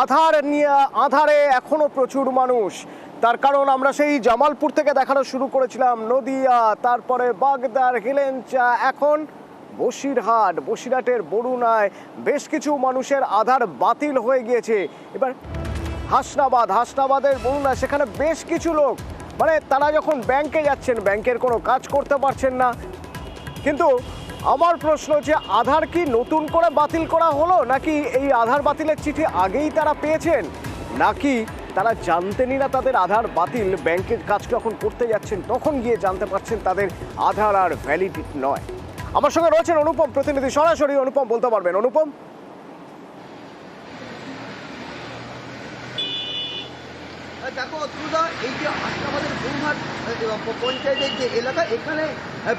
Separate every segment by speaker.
Speaker 1: আধার নিয়ে আধারে এখনো প্রচুর মানুষ। তার কারণ আমরা সেই জামালপুর থেকে দেখানো শুরু করেছিলাম, নদিয়া, তারপরে বাগদার, হেলেঞ্চা, এখন বসিরহাটের বরুণায় বেশ কিছু মানুষের আধার বাতিল হয়ে গিয়েছে। এবার হাসনাবাদের বরুণা, সেখানে বেশ কিছু লোক মানে তারা যখন ব্যাংকে যাচ্ছেন, ব্যাংকের কোনো কাজ করতে পারছেন না। কিন্তু আমার প্রশ্ন হচ্ছে, আধার কি নতুন করে বাতিল করা হলো, নাকি এই আধার বাতিলের চিঠি আগেই তারা পেয়েছেন, নাকি তারা জানতেনই না তাদের আধার বাতিল? ব্যাংকের কাজ যখন করতে যাচ্ছেন তখন গিয়ে জানতে পারছেন তাদের আধার আর ভ্যালিড নয়। আমার সঙ্গে রয়েছেন অনুপম প্রতিনিধি, সরাসরি অনুপম বলতে পারবেন। অনুপম,
Speaker 2: দেখো অতুলদা, এই যে হাসনাবাদের বরুণহাট পঞ্চায়েতের যে এলাকা, এখানে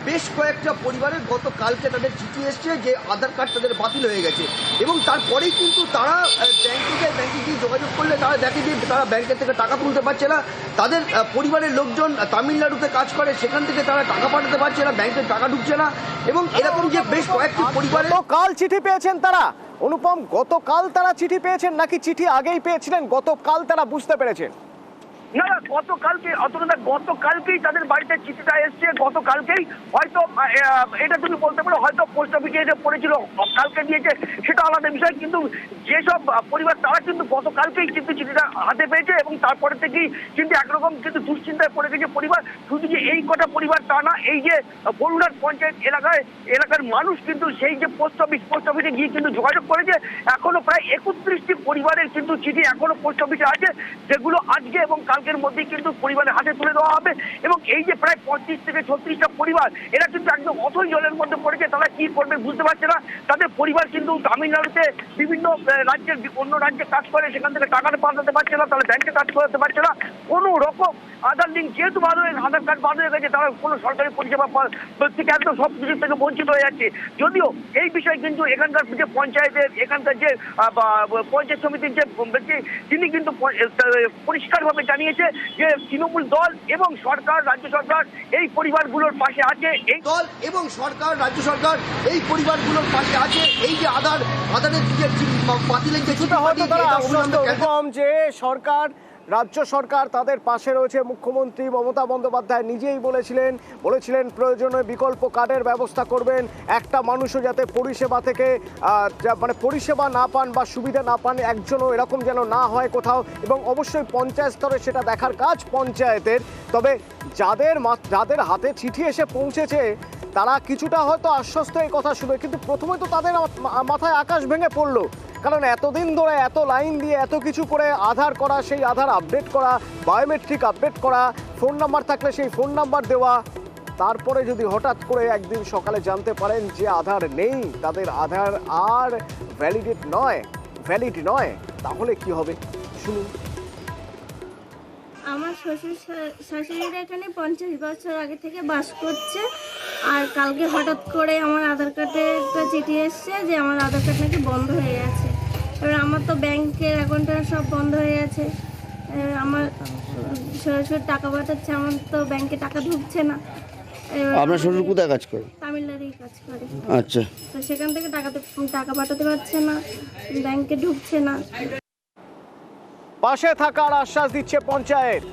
Speaker 2: বেশ কয়েকটা পরিবারের গতকালকে তাদের চিঠি এসছে যে আধার কার্ড তাদের বাতিল হয়ে গেছে, এবং তারপরেই কিন্তু তারা ব্যাংকে গিয়ে যোগাযোগ করলে তারা দেখে যে তারা ব্যাংকের থেকে টাকা তুলতে পারছে না। তাদের পরিবারের লোকজন তামিলনাড়ুতে কাজ করে, সেখান থেকে তারা টাকা পাঠাতে পারছে না, ব্যাংকের টাকা ঢুকছে না, এবং এরকম যে বেশ কয়েকটি পরিবারে
Speaker 1: কাল চিঠি পেয়েছেন তারা। অনুপম, গতকাল তারা চিঠি পেয়েছেন নাকি চিঠি আগেই পেয়েছিলেন, গতকাল তারা বুঝতে পেরেছেন?
Speaker 3: না, গতকালকেই তাদের বাড়িতে চিঠিটা এসছে। গতকালকেই হয়তো এটা তুমি বলতে পারো হয়তো পোস্ট অফিসে এসে পড়েছিল, কালকে দিয়েছে সেটা আলাদা বিষয়, কিন্তু যেসব পরিবার তারা কিন্তু গতকালকেই কিন্তু চিঠিটা হাতে পেয়েছে, এবং তারপরে থেকেই কিন্তু একরকম কিন্তু দুশ্চিন্তায় পড়ে গেছে পরিবার। শুধু যে এই কটা পরিবার তা না, এই যে বরুণাট পঞ্চায়েত এলাকার মানুষ কিন্তু সেই যে পোস্ট অফিসে গিয়ে কিন্তু যোগাযোগ করেছে। এখনো প্রায় 31টি পরিবারের কিন্তু চিঠি এখনো পোস্ট অফিসে আছে, যেগুলো আজকে এবং কালকের মধ্যেই কিন্তু পরিবারের হাতে তুলে দেওয়া হবে। এবং এই যে প্রায় 35 থেকে 36টা পরিবার, এরা কিন্তু একদম অথই জলের মধ্যে পড়েছে, তারা কি করবে বুঝতে পারছে না। তাদের পরিবার কিন্তু তামিলনাড়ুতে বিভিন্ন রাজ্যের অন্য রাজ্যে কাজ করে, সেখান থেকে টাকাটা পাঠাতে পারছে না, তাহলে ব্যাংকে কাজ করতে পারছে না। কোনো রকম আধার লিঙ্ক যেহেতু আধার কার্ড বাদ হয়ে গেছে, তারা কোনো সরকারি পরিষেবা থেকে একদম সব কিছু থেকে বঞ্চিত হয়ে যাচ্ছে। যদিও এই বিষয়ে কিন্তু এখানকার যে এখানকার যে পঞ্চায়েত সমিতির যে ব্যক্তি, তিনি কিন্তু পরিষ্কারভাবে জানিয়েছে যে তৃণমূল দল এবং সরকার, রাজ্য সরকার এই পরিবারগুলোর পাশে আছে।
Speaker 2: এই দল এবং সরকার, রাজ্য সরকার এই পরিবারগুলোর পাশে আছে। এই যে আধারের যে বাতিলের যে
Speaker 1: কিছুটা হয়তো তারা আশ্বস্ত যে সরকার, রাজ্য সরকার তাদের পাশে রয়েছে। মুখ্যমন্ত্রী মমতা বন্দ্যোপাধ্যায় নিজেই বলেছিলেন প্রয়োজনে বিকল্প কার্ডের ব্যবস্থা করবেন, একটা মানুষও যাতে পরিষেবা থেকে মানে পরিষেবা না পান বা সুবিধা না পান, একজনও এরকম যেন না হয় কোথাও। এবং অবশ্যই পঞ্চায়েত স্তরে সেটা দেখার কাজ পঞ্চায়েতের। তবে যাদের হাতে চিঠি এসে পৌঁছেছে তারা কিছুটা হয়তো আশ্বস্ত এই কথা শুনে, কিন্তু প্রথমে তো তাদের মাথায় আকাশ ভেঙে পড়লো। কারণ এতদিন ধরে এত লাইন দিয়ে এত কিছু করে আধার করা, সেই আধার আপডেট করা, বায়োমেট্রিক আপডেট করা, ফোন নাম্বার থাকলে সেই ফোন নাম্বার দেওয়া, তারপরে যদি হঠাৎ করে একদিন সকালে জানতে পারেন যে আধার নেই, তাদের আধার আর ভ্যালিড নয়, তাহলে কি হবে শুনুন।
Speaker 4: আমার শাশুড়িরা এখানে 50 বছর আগে থেকে বাস করছে, আর কালকে হঠাৎ করে আমার আধার কার্ডে একটা চিঠি এসছে যে আমার আধার কার্ড নাকি বন্ধ হয়ে গেছে। এবার আমার তো ব্যাংকের অ্যাকাউন্টে সব বন্ধ হয়ে গেছে, আমার শ্বশুর টাকা পাঠাচ্ছে, আমার তো ব্যাংকে টাকা ঢুকছে না।
Speaker 5: আপনার শ্বশুর কোথায় কাজ করে?
Speaker 4: তামিলনাড়ুয় কাজ করে।
Speaker 5: আচ্ছা,
Speaker 4: তো সেখান থেকে টাকা পাঠাতে পারছে না, ব্যাংকে ঢুকছে না।
Speaker 1: পাশে থাকার আশ্বাস দিচ্ছে পঞ্চায়েত।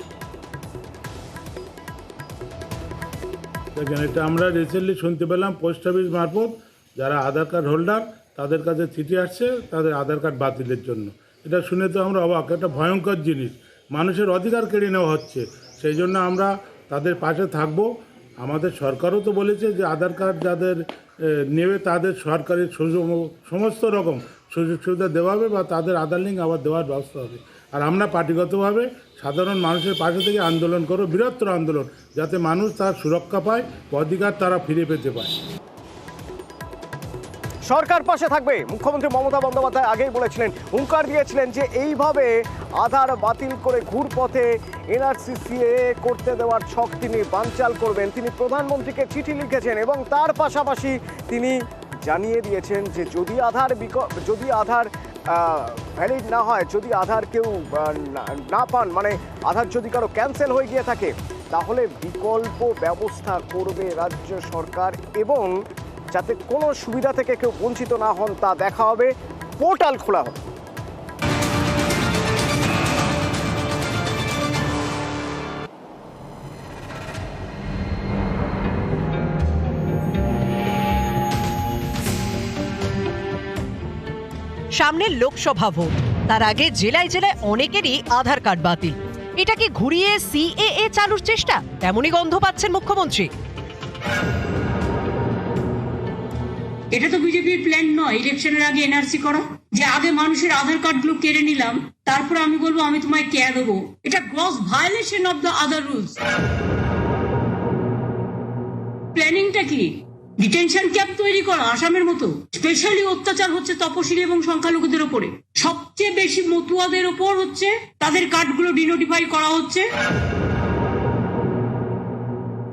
Speaker 6: দেখেন, এটা আমরা রিসেন্টলি শুনতে পেলাম পোস্ট অফিস মারফত যারা আধার কার্ড হোল্ডার তাদের কাছে চিঠি আসছে তাদের আধার কার্ড বাতিলের জন্য। এটা শুনে তো আমরা অবাক, একটা ভয়ঙ্কর জিনিস, মানুষের অধিকার কেড়ে নেওয়া হচ্ছে। সেই জন্য আমরা তাদের পাশে থাকব। আমাদের সরকারও তো বলেছে যে আধার কার্ড যাদের নেবে তাদের সরকারি সমস্ত রকম সুযোগ সুবিধা দেওয়া হবে বা তাদের আধার লিঙ্ক আবার দেওয়ার ব্যবস্থা হবে। আর আমরা পার্টিগতভাবে সাধারণ মানুষের পাশে থেকে আন্দোলন করব, বৃহত্তর আন্দোলন, যাতে মানুষ তার সুরক্ষা পায়, অধিকার তারা ফিরে পেতে পায়।
Speaker 1: সরকার পাশে থাকবে, মুখ্যমন্ত্রী মমতা বন্দ্যোপাধ্যায় আগেই বলেছিলেন, হুঙ্কার দিয়েছিলেন যে এইভাবে আধার বাতিল করে ঘুরপথে এনআরসিসিএ করতে দেওয়ার ছক তিনি বানচাল করবেন। তিনি প্রধানমন্ত্রীকে চিঠি লিখেছেন এবং তার পাশাপাশি তিনি জানিয়ে দিয়েছেন যে যদি আধার ভ্যালিড না হয়, যদি আধার কেউ না পান, মানে আধার যদি কারো ক্যান্সেল হয়ে গিয়ে থাকে, তাহলে বিকল্প ব্যবস্থা করবে রাজ্য সরকার, এবং যাতে কোনো সুবিধা থেকে কেউ বঞ্চিত না হন তা দেখা হবে। পোর্টাল খোলা হবে।
Speaker 7: সামনে লোকসভা ভোট, তার আগে জেলায় জেলায় অনেকেরই আধার কার্ড বাতিল। এটা কি ঘুরিয়ে সিএএ চালুর চেষ্টা? তেমনই গন্ধ পাচ্ছেন মুখ্যমন্ত্রী।
Speaker 8: এটা তো বিজেপির প্ল্যান নয় ইলেকশনের আগে এনআরসি করা, যে আগে মানুষের আধার কার্ড গুলো কেড়ে নিলাম, তারপর আমি বলবো আমি তোমায় কে দেবো। এটা gross violation of the other rules. প্ল্যানিংটা কি? ডিটেনশন ক্যাম্প তৈরি করা আসামের মতো। স্পেশালি অত্যাচার হচ্ছে তপশিলি এবং সংখ্যালঘুদের উপরে। সবচেয়ে বেশি মতুয়াদের উপর হচ্ছে, তাদের কার্ডগুলো ডিনোটিফাই করা হচ্ছে।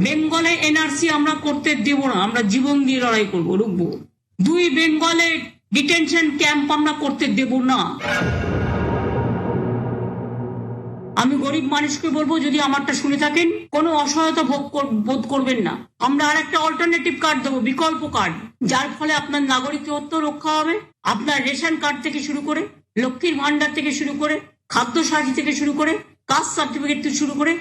Speaker 8: বেঙ্গলে এনআরসি আমরা করতে দেব না, আমরা জীবন দিয়ে লড়াই করবো, রুখবো। 2 বেঙ্গলে ডিটেনশন ক্যাম্প আমরা করতে দেব না। আমি গরিব মানুষকে বলবো, যদি আমারটা শুনে থাকেন, কোনো অসহায়তা বোধ করবেন না। আমরা আর একটা অল্টারনেটিভ কার্ড দেবো, বিকল্প কার্ড, যার ফলে আপনার নাগরিকত্ব রক্ষা হবে। আপনার রেশন কার্ড থেকে শুরু করে, লক্ষ্মীর ভান্ডার থেকে শুরু করে, খাদ্য সাথী থেকে শুরু করে, কাস্ট সার্টিফিকেট থেকে শুরু করে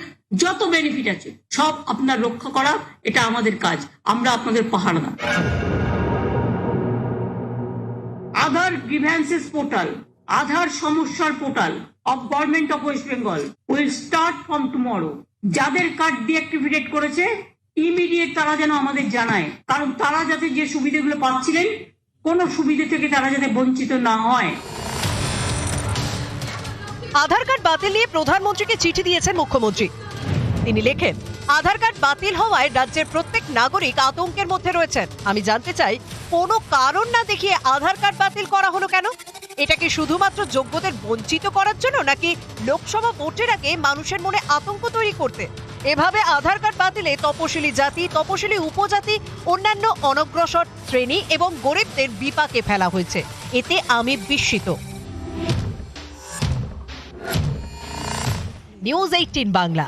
Speaker 8: যত বেনিফিট আছে সব আপনার রক্ষা করা, এটা আমাদের কাজ। আমরা আপনাদের পাহাড়দার। আধার গ্রিভ্যান্সেস পোর্টাল, আধার সমস্যার portal of government of West Bengal will start from tomorrow. যাদের কার্ড ডিঅ্যাক্টিভেট করেছে ইমিডিয়েট তারা যেন আমাদের জানায়, কারণ তারা যাতে যে সুবিধাগুলো পাচ্ছিলেন কোনো সুবিধা থেকে তারা যাতে বঞ্চিত না হয়।
Speaker 7: আধার কার্ড বাতিল নিয়ে প্রধানমন্ত্রীকে চিঠি দিয়েছেন মুখ্যমন্ত্রী। তিনি লেখেন, আধার কার্ড বাতিল হওয়ায় রাজ্যের প্রত্যেক নাগরিক আতঙ্কের মধ্যে রয়েছেন। আমি জানতে চাই, কোনো কারণ না দেখিয়ে আধার কার্ড বাতিল করা হলো কেন? এটা কি শুধুমাত্র যোগ্যদের বঞ্চিত করার জন্য, নাকি লোকসভা ভোটের আগে মানুষের মনে আতঙ্ক তৈরি করতে? এভাবে আধার কার্ড বাতিলে তপশিলি জাতি, তপশিলি উপজাতি, অন্যান্য অনগ্রসর শ্রেণী এবং গরিবদের বিপাকে ফেলা হয়েছে। এতে আমি বিস্মিত। নিউজ 18 বাংলা।